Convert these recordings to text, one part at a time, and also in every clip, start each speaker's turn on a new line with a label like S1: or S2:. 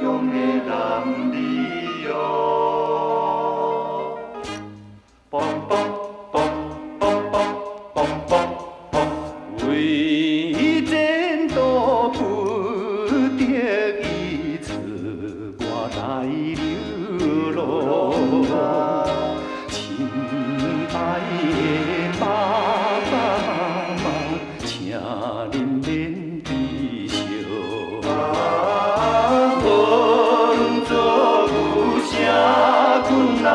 S1: 乡的男儿哟，梆梆梆梆梆梆梆梆，为前途不得已，出我来流浪。亲爱的爸爸妈妈，请恁免悲伤。无论做有啥困难，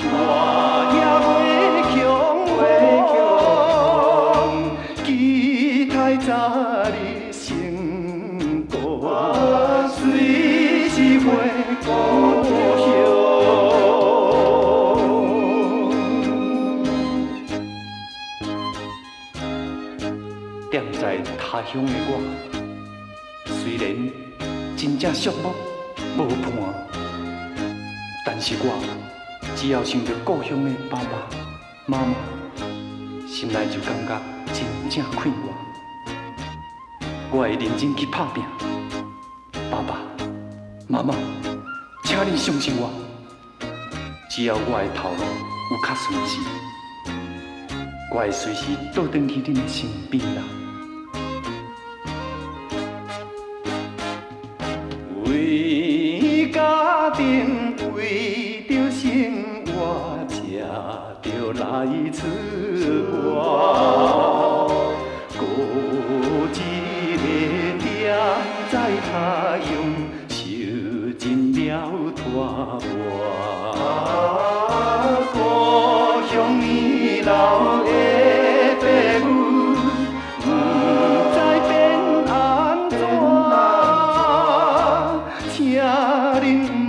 S1: 我也袂恐慌，期待早日成功，随时回故乡。踮在他乡的我，虽然真正寂寞无伴，但是我只要想着故乡的爸爸妈妈，心内就感觉真正快活。我会认真去打拼，爸爸妈妈，请你相信我，只要我的头路有较顺时，我会随时倒转去恁的身边啦。为家庭，为着生活，才着来出外。孤一个踮在他乡，受尽了拖磨。故乡年老的父母，不知变安怎。请恁。